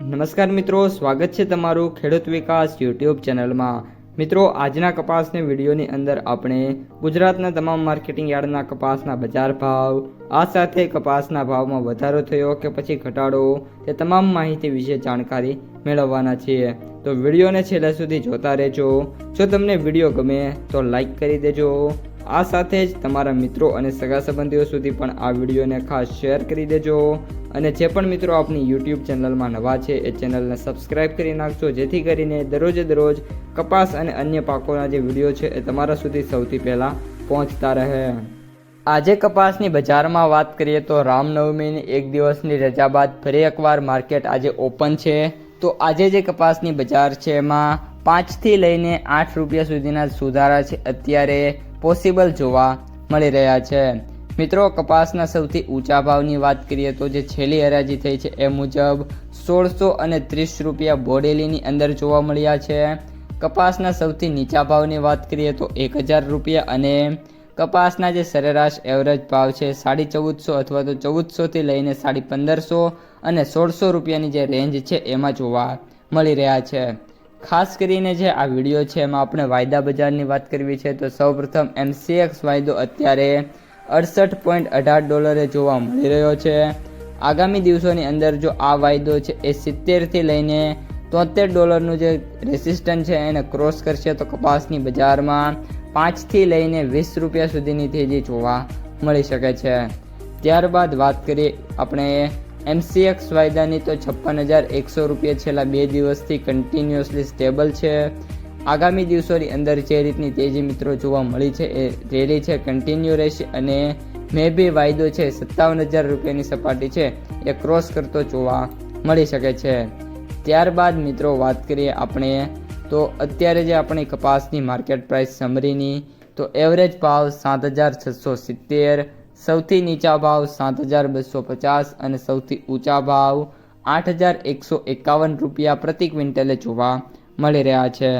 નમસ્કાર મિત્રો, સ્વાગત છે તમારું ખેડૂત વિકાસ યુટ્યુબ ચેનલમાં। મિત્રો, આજના કપાસની વિડીયોની અંદર આપણે ગુજરાતના તમામ માર્કેટિંગ યાર્ડના કપાસના બજાર ભાવ, આ સાથે કપાસના ભાવમાં વધારો થયો કે પછી ઘટાડો, તે તમામ માહિતી વિશે જાણકારી મેળવવાના છીએ। તો વિડીયોને છેલ્લે સુધી જોતા રહેજો। જો તમને વિડીયો ગમે તો લાઈક કરી દેજો। આ સાથે જ તમારા મિત્રો અને સગા સંબંધીઓ સુધી પણ આ વિડીયોને ખાસ શેર કરી દેજો। અને જે પણ મિત્રો આપણી યુટ્યુબ ચેનલમાં નવા છે એ ચેનલને સબસ્ક્રાઈબ કરી નાખજો, જેથી કરીને દરરોજ કપાસ અને અન્ય પાકોના જે વિડીયો છે એ તમારા સુધી સૌથી પહેલાં પહોંચતા રહે। આજે કપાસની બજારમાં વાત કરીએ તો રામનવમીની એક દિવસની રજા બાદ ફરી એકવાર માર્કેટ આજે ઓપન છે। તો આજે જે કપાસની બજાર છે એમાં 5 થી લઈને 8 રૂપિયા સુધીના સુધારા છે અત્યારે પોસિબલ જોવા મળી રહ્યા છે। મિત્રો, કપાસના સૌથી ઊંચા ભાવની વાત કરીએ તો જે છેલ્લી હરાજી થઈ છે એ મુજબ 1630 રૂપિયા બોડેલીની અંદર જોવા મળ્યા છે। કપાસના સૌથી નીચા ભાવની વાત કરીએ તો 1000 રૂપિયા અને કપાસના જે સરેરાશ એવરેજ ભાવ છે 1450 અથવા તો 1400 થી લઈને 1550 અને 1600 રૂપિયાની જે રેન્જ છે એમાં જોવા મળી રહ્યા છે। ખાસ કરીને જે આ વિડીયો છે એમાં આપણે વાયદા બજારની વાત કરવી છે તો સૌપ્રથમ MCX વાયદો અત્યારે $68.18 જોવા મળી રહ્યો છે। આગામી દિવસોની અંદર જો આ વાયદો છે એ 70 થી લઈને $73નું જે રેસિસ્ટન્ટ છે એને ક્રોસ કરશે તો કપાસની બજારમાં 5 થી લઈને 20 રૂપિયા સુધીની તેજી જોવા મળી શકે છે। ત્યારબાદ વાત કરીએ આપણે MCX વાયદાની તો 56,100 રૂપિયા છેલ્લા 2 દિવસથી કન્ટિન્યુઅસલી સ્ટેબલ છે। આગામી દિવસોની અંદર જે રીતની તેજી મિત્રો જોવા મળી છે એ રેલી છે કન્ટિન્યુ રહેશે અને મે બી વાયદો છે 57,000 રૂપિયાની સપાટી છે એ ક્રોસ કરતો જોવા મળી શકે છે। ત્યારબાદ મિત્રો વાત કરીએ આપણે તો અત્યારે જે આપણી કપાસની માર્કેટ પ્રાઇસ સમરીની તો એવરેજ ભાવ 7,670, સૌથી નીચા ભાવ 7,250 અને સૌથી ઊંચા ભાવ 8,151 રૂપિયા પ્રતિ ક્વિન્ટલે જોવા મળી રહ્યા છે।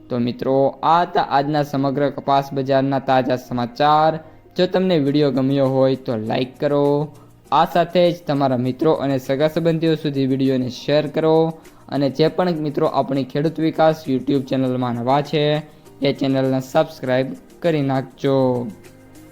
તો મિત્રો, આ હતા આજના સમગ્ર કપાસ બજારના તાજા સમાચાર। જો તમને વિડીયો ગમ્યો હોય તો લાઈક કરો, આ સાથે જ તમારા મિત્રો અને સગા સંબંધીઓ સુધી વિડીયોને શેર કરો અને જે પણ મિત્રો આપણી ખેડૂત વિકાસ યુટ્યુબ ચેનલમાં નવા છે એ ચેનલને સબસ્ક્રાઈબ કરી નાખજો।